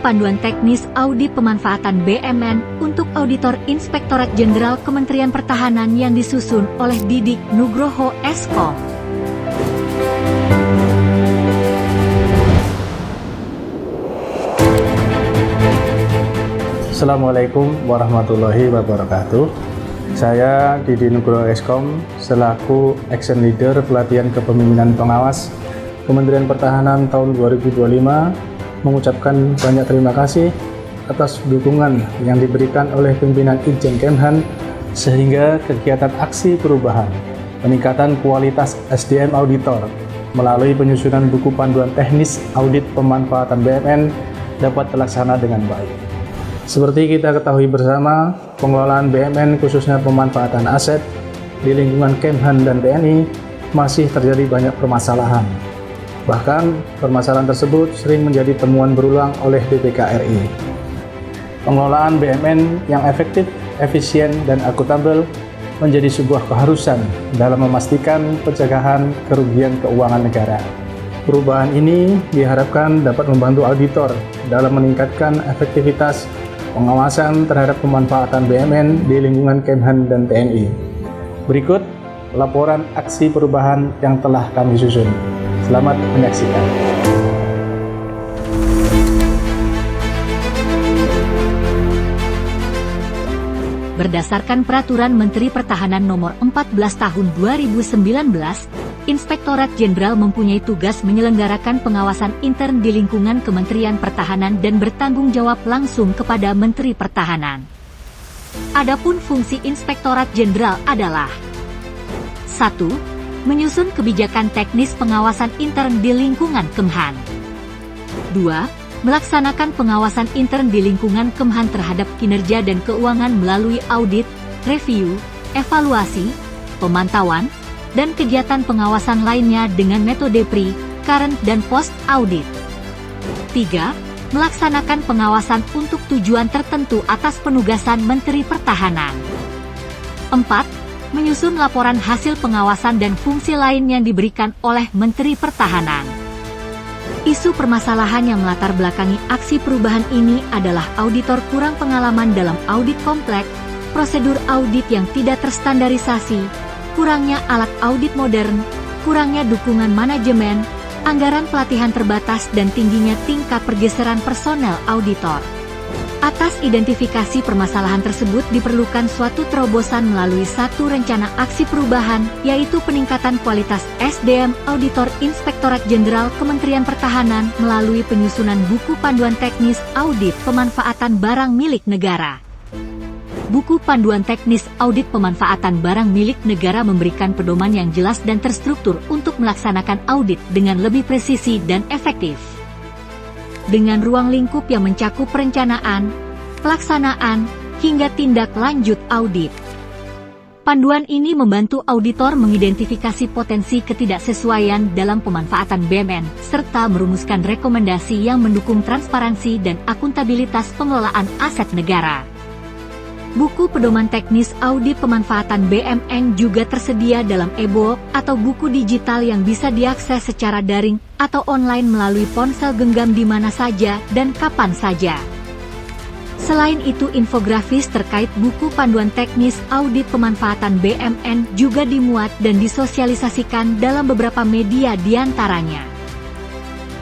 Panduan Teknis Audit Pemanfaatan BUMN untuk Auditor Inspektorat Jenderal Kementerian Pertahanan yang disusun oleh Didik Nugroho Eskom. Assalamualaikum warahmatullahi wabarakatuh. Saya Didik Nugroho Eskom selaku Action Leader Pelatihan Kepemimpinan Pengawas Kementerian Pertahanan tahun 2025 mengucapkan banyak terima kasih atas dukungan yang diberikan oleh pimpinan Itjen Kemhan sehingga kegiatan aksi perubahan peningkatan kualitas SDM auditor melalui penyusunan buku panduan teknis audit pemanfaatan BUMN dapat terlaksana dengan baik. Seperti kita ketahui bersama, pengelolaan BUMN khususnya pemanfaatan aset di lingkungan Kemhan dan TNI masih terjadi banyak permasalahan. Bahkan, permasalahan tersebut sering menjadi temuan berulang oleh BPK RI. Pengelolaan BUMN yang efektif, efisien, dan akuntabel menjadi sebuah keharusan dalam memastikan pencegahan kerugian keuangan negara. Perubahan ini diharapkan dapat membantu auditor dalam meningkatkan efektivitas pengawasan terhadap pemanfaatan BUMN di lingkungan Kemhan dan TNI. Berikut laporan aksi perubahan yang telah kami susun. Selamat menyaksikan. Berdasarkan Peraturan Menteri Pertahanan Nomor 14 Tahun 2019, Inspektorat Jenderal mempunyai tugas menyelenggarakan pengawasan intern di lingkungan Kementerian Pertahanan dan bertanggung jawab langsung kepada Menteri Pertahanan. Adapun fungsi Inspektorat Jenderal adalah 1. Menyusun kebijakan teknis pengawasan intern di lingkungan Kemhan. 2. Melaksanakan pengawasan intern di lingkungan Kemhan terhadap kinerja dan keuangan melalui audit, review, evaluasi, pemantauan, dan kegiatan pengawasan lainnya dengan metode pre, current, dan post-audit. 3. Melaksanakan pengawasan untuk tujuan tertentu atas penugasan Menteri Pertahanan. 4. Menyusun laporan hasil pengawasan dan fungsi lain yang diberikan oleh Menteri Pertahanan. Isu permasalahan yang melatar belakangi aksi perubahan ini adalah auditor kurang pengalaman dalam audit kompleks, prosedur audit yang tidak terstandarisasi, kurangnya alat audit modern, kurangnya dukungan manajemen, anggaran pelatihan terbatas dan tingginya tingkat pergeseran personel auditor. Atas identifikasi permasalahan tersebut diperlukan suatu terobosan melalui satu rencana aksi perubahan, yaitu peningkatan kualitas SDM Auditor Inspektorat Jenderal Kementerian Pertahanan melalui penyusunan buku panduan teknis audit pemanfaatan barang milik negara. Buku panduan teknis audit pemanfaatan barang milik negara memberikan pedoman yang jelas dan terstruktur untuk melaksanakan audit dengan lebih presisi dan efektif. Dengan ruang lingkup yang mencakup perencanaan, pelaksanaan, hingga tindak lanjut audit. Panduan ini membantu auditor mengidentifikasi potensi ketidaksesuaian dalam pemanfaatan BUMN, serta merumuskan rekomendasi yang mendukung transparansi dan akuntabilitas pengelolaan aset negara. Buku pedoman teknis audit pemanfaatan BUMN juga tersedia dalam e-book atau buku digital yang bisa diakses secara daring atau online melalui ponsel genggam di mana saja dan kapan saja. Selain itu, infografis terkait buku panduan teknis audit pemanfaatan BUMN juga dimuat dan disosialisasikan dalam beberapa media diantaranya.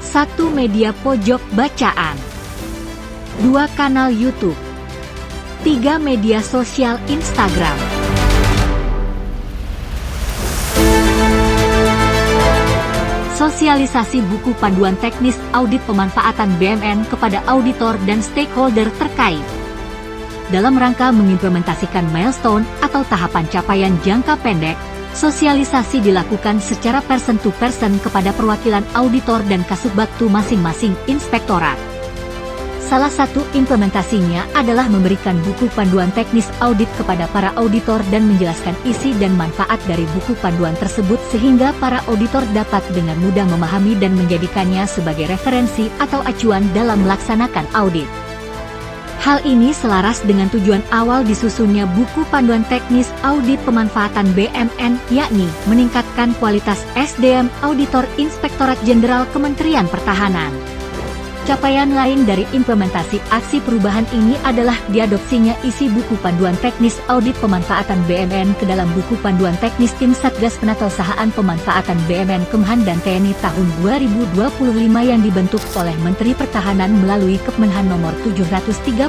1. Media pojok bacaan. 2. Kanal YouTube. 3. Media sosial Instagram. Sosialisasi buku panduan teknis audit pemanfaatan BUMN kepada auditor dan stakeholder terkait. Dalam rangka mengimplementasikan milestone atau tahapan capaian jangka pendek, sosialisasi dilakukan secara person to person kepada perwakilan auditor dan kasubagtu masing-masing inspektorat. Salah satu implementasinya adalah memberikan buku panduan teknis audit kepada para auditor dan menjelaskan isi dan manfaat dari buku panduan tersebut sehingga para auditor dapat dengan mudah memahami dan menjadikannya sebagai referensi atau acuan dalam melaksanakan audit. Hal ini selaras dengan tujuan awal disusunnya buku panduan teknis audit pemanfaatan BUMN, yakni meningkatkan kualitas SDM Auditor Inspektorat Jenderal Kementerian Pertahanan. Capaian lain dari implementasi aksi perubahan ini adalah diadopsinya isi buku panduan teknis audit pemanfaatan BUMN ke dalam buku panduan teknis Tim Satgas Penatausahaan Pemanfaatan BUMN Kemhan dan TNI tahun 2025 yang dibentuk oleh Menteri Pertahanan melalui Kemenhan nomor 733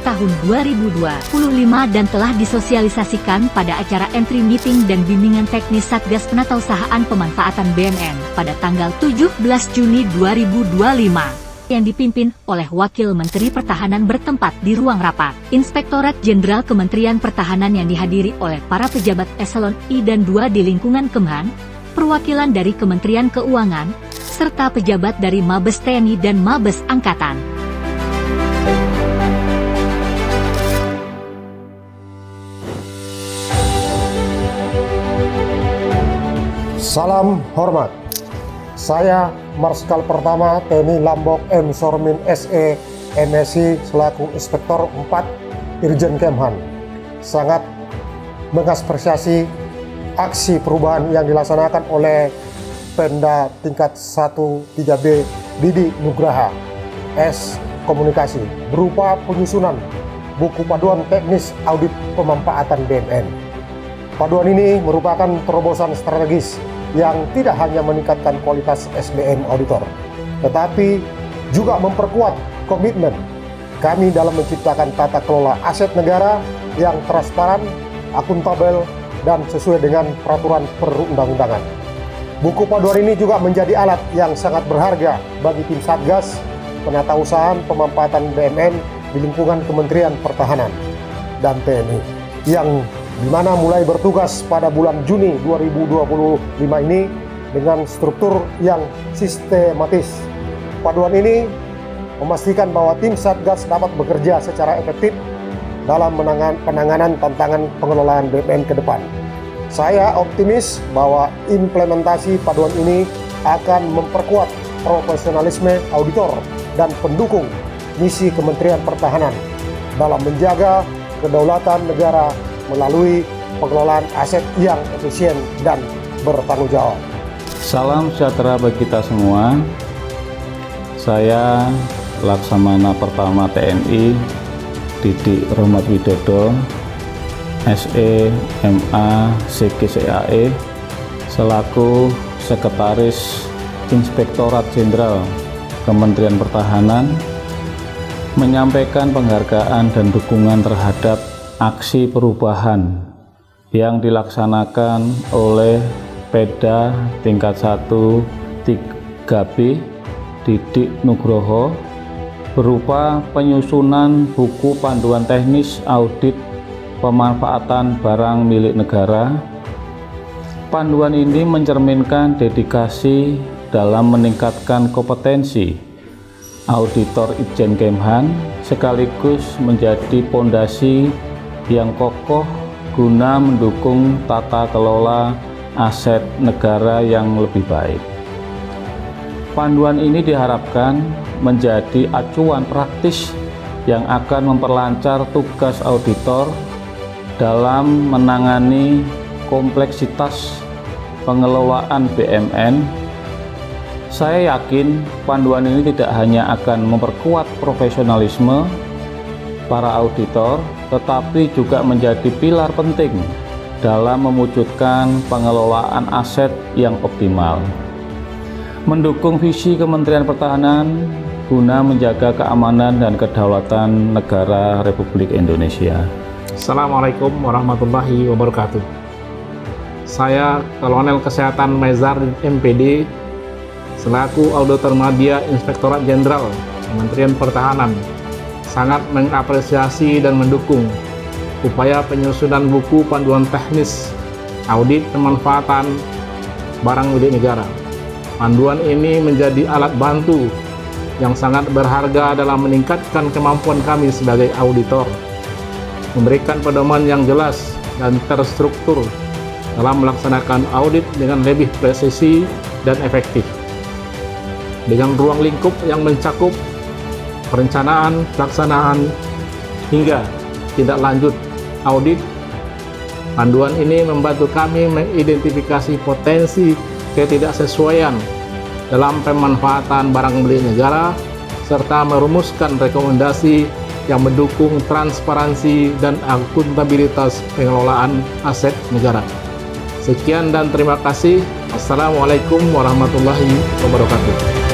tahun 2025 dan telah disosialisasikan pada acara entry meeting dan bimbingan teknis Satgas Penatausahaan Pemanfaatan BUMN pada tanggal 17 Juni 2025. Yang dipimpin oleh Wakil Menteri Pertahanan bertempat di ruang rapat Inspektorat Jenderal Kementerian Pertahanan yang dihadiri oleh para pejabat eselon I dan II di lingkungan Kemhan, perwakilan dari Kementerian Keuangan, serta pejabat dari Mabes TNI dan Mabes Angkatan. Salam hormat. Saya Marskal Pertama TNI Lambok M. Sormin SE MSI selaku Inspektor 4 Irjen Kemhan sangat mengapresiasi aksi perubahan yang dilaksanakan oleh Pemda tingkat 1-3B Didi Nugraha S. Komunikasi berupa penyusunan buku panduan teknis audit pemanfaatan BUMN. Paduan ini merupakan terobosan strategis yang tidak hanya meningkatkan kualitas SDM auditor, tetapi juga memperkuat komitmen kami dalam menciptakan tata kelola aset negara yang transparan, akuntabel, dan sesuai dengan peraturan perundang-undangan. Buku panduan ini juga menjadi alat yang sangat berharga bagi tim Satgas Penatausahaan Pemanfaatan BUMN di lingkungan Kementerian Pertahanan dan TNI yang dimana mulai bertugas pada bulan Juni 2025 ini dengan struktur yang sistematis. Paduan ini memastikan bahwa tim Satgas dapat bekerja secara efektif dalam penanganan tantangan pengelolaan BUMN ke depan. Saya optimis bahwa implementasi paduan ini akan memperkuat profesionalisme auditor dan pendukung misi Kementerian Pertahanan dalam menjaga kedaulatan negara melalui pengelolaan aset yang efisien dan bertanggung jawab. Salam sejahtera bagi kita semua. Saya Laksamana Pertama TNI Didi Rohmat Widodo SE MA CGCAE selaku Sekretaris Inspektorat Jenderal Kementerian Pertahanan menyampaikan penghargaan dan dukungan terhadap aksi perubahan yang dilaksanakan oleh Pemda tingkat 1-3B Didi Nugroho berupa penyusunan buku panduan teknis audit pemanfaatan barang milik negara. Panduan ini mencerminkan dedikasi dalam meningkatkan kompetensi auditor Itjen Kemhan sekaligus menjadi pondasi yang kokoh guna mendukung tata kelola aset negara yang lebih baik. Panduan ini diharapkan menjadi acuan praktis yang akan memperlancar tugas auditor dalam menangani kompleksitas pengelolaan BUMN. Saya yakin panduan ini tidak hanya akan memperkuat profesionalisme para auditor, tetapi juga menjadi pilar penting dalam mewujudkan pengelolaan aset yang optimal. Mendukung visi Kementerian Pertahanan guna menjaga keamanan dan kedaulatan negara Republik Indonesia. Assalamualaikum warahmatullahi wabarakatuh. Saya Kolonel Kesehatan Mezar MPD selaku Auditor Media Inspektorat Jenderal Kementerian Pertahanan sangat mengapresiasi dan mendukung upaya penyusunan buku panduan teknis audit pemanfaatan barang milik negara. Panduan ini menjadi alat bantu yang sangat berharga dalam meningkatkan kemampuan kami sebagai auditor, memberikan pedoman yang jelas dan terstruktur dalam melaksanakan audit dengan lebih presisi dan efektif. Dengan ruang lingkup yang mencakup perencanaan, pelaksanaan, hingga tindak lanjut audit, panduan ini membantu kami mengidentifikasi potensi ketidaksesuaian dalam pemanfaatan barang milik negara serta merumuskan rekomendasi yang mendukung transparansi dan akuntabilitas pengelolaan aset negara. Sekian dan terima kasih. Assalamualaikum warahmatullahi wabarakatuh.